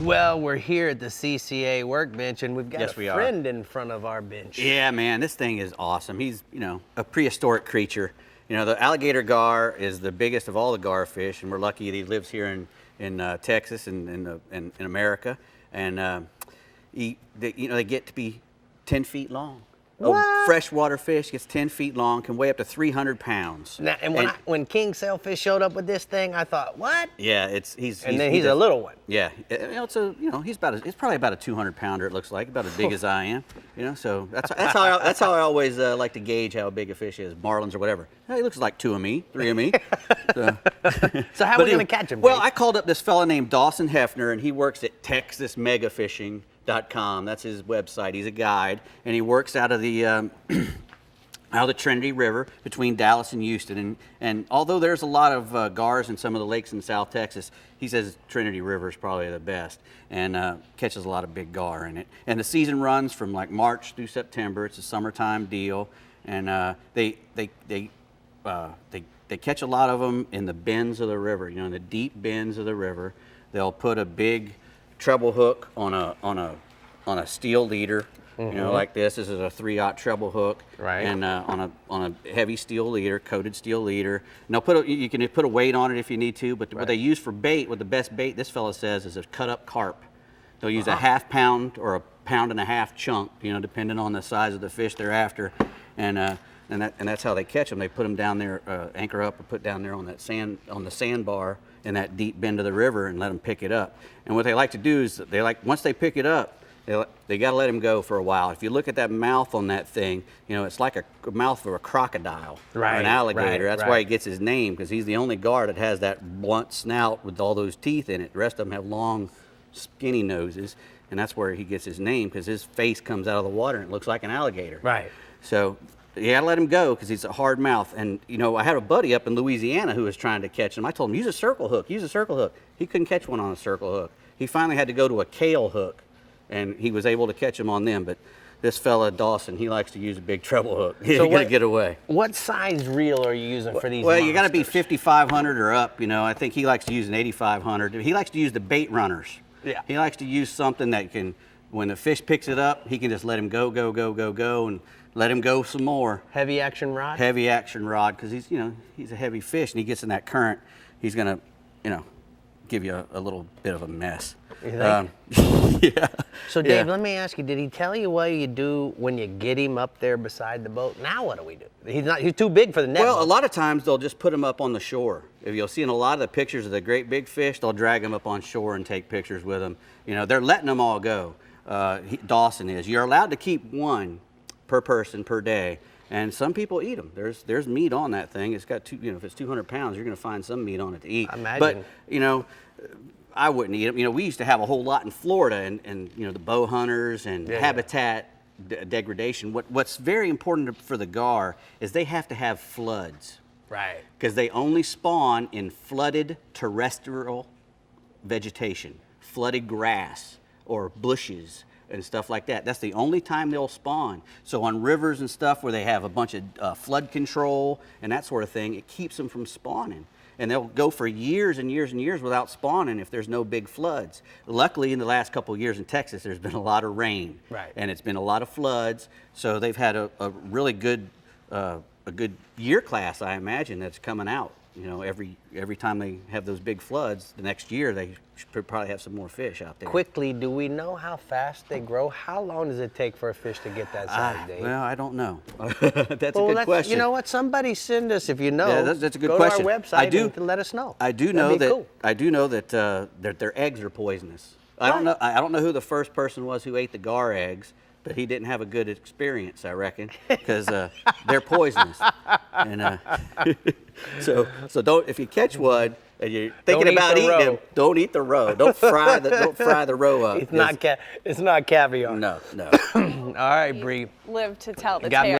Well, we're here at the CCA workbench, and we've got Yes, a we are. friend in front of our bench. Yeah, man, this thing is awesome. He's, a prehistoric creature. The alligator gar is the biggest of all the gar fish, and we're lucky that he lives here in Texas and in America. And they get to be 10 feet long. What? A freshwater fish gets 10 feet long, can weigh up to 300 pounds. Now, and when King Sailfish showed up with this thing, I thought, what? Yeah, he's a little one. Yeah, he's it's probably about a 200-pounder. It looks like about as big as I am. So that's how I always like to gauge how big a fish is, marlins or whatever. Hey, he looks like 2 of me, 3 of me. So how are we gonna catch him? Well, Dave? I called up this fella named Dawson Hefner, and he works at TexasMegaFishing.com. That's his website. He's a guide, and he works out of the out of the Trinity River between Dallas and Houston. And although there's a lot of gars in some of the lakes in South Texas, he says Trinity River is probably the best, and catches a lot of big gar in it. And the season runs from like March through September. It's a summertime deal, and they catch a lot of them in the bends of the river. In the deep bends of the river, they'll put a big treble hook on a steel leader, like this. This is a 3/0 treble hook, right? And on a heavy steel leader, coated steel leader. And you can put a weight on it if you need to. But what they use for bait, the best bait, this fella says, is a cut up carp. They'll use a ½ pound or a £1.5 chunk, depending on the size of the fish they're after, and that's how they catch them. They put them down there, anchor up, or put down there on the sandbar in that deep bend of the river, and let them pick it up. And what they like to do is once they pick it up, they got to let him go for a while. If you look at that mouth on that thing, it's like a mouth of a crocodile or an alligator. That's why he gets his name, because he's the only gar that has that blunt snout with all those teeth in it. The rest of them have long, skinny noses, and that's where he gets his name, because his face comes out of the water and it looks like an alligator. Right. So you gotta let him go, because he's a hard mouth. And I had a buddy up in Louisiana who was trying to catch him. I told him, use a circle hook. He couldn't catch one on a circle hook. He finally had to go to a kale hook, and he was able to catch him on them. But this fella Dawson, he likes to use a big treble hook. He's gonna get away. What size reel are you using for these? Well, you gotta be 5,500 or up. I think he likes to use an 8,500. He likes to use the bait runners. Yeah. He likes to use something that can, when the fish picks it up, he can just let him go, and let him go some more. Heavy action rod? Heavy action rod, because he's a heavy fish, and he gets in that current, he's gonna, give you a little bit of a mess. You think? Yeah. So Dave, let me ask you, did he tell you what you do when you get him up there beside the boat? Now what do we do? He's too big for the net. Well, a lot of times they'll just put him up on the shore. If you'll see in a lot of the pictures of the great big fish, they'll drag him up on shore and take pictures with him. They're letting them all go. Dawson is. You're allowed to keep one per person per day, and some people eat them. There's meat on that thing. It's got if it's 200 pounds, you're going to find some meat on it to eat. I imagine. But I wouldn't eat them. We used to have a whole lot in Florida, and the bow hunters and habitat degradation. What's very important for the gar is they have to have floods. Right. Because they only spawn in flooded terrestrial vegetation, flooded grass or bushes and stuff like that. That's the only time they'll spawn. So on rivers and stuff where they have a bunch of flood control and that sort of thing, it keeps them from spawning. And they'll go for years and years and years without spawning if there's no big floods. Luckily, in the last couple of years in Texas, there's been a lot of rain. Right. And it's been a lot of floods. So they've had a really good year class, I imagine, that's coming out. Every time they have those big floods, the next year they should probably have some more fish out there. Quickly, do we know how fast they grow? How long does it take for a fish to get that size, Dave? Well, I don't know. That's a good question. You know what? Somebody send us, if you know. Yeah, that's a good question. Go to our website and let us know. I do know that their eggs are poisonous. I don't know who the first person was who ate the gar eggs, but he didn't have a good experience, I reckon, because they're poisonous. And so don't, if you catch one and you're thinking about eating them, don't eat the roe. Don't fry the roe up. It's not caviar. No. All right, Bree. Live to tell the Got me tale.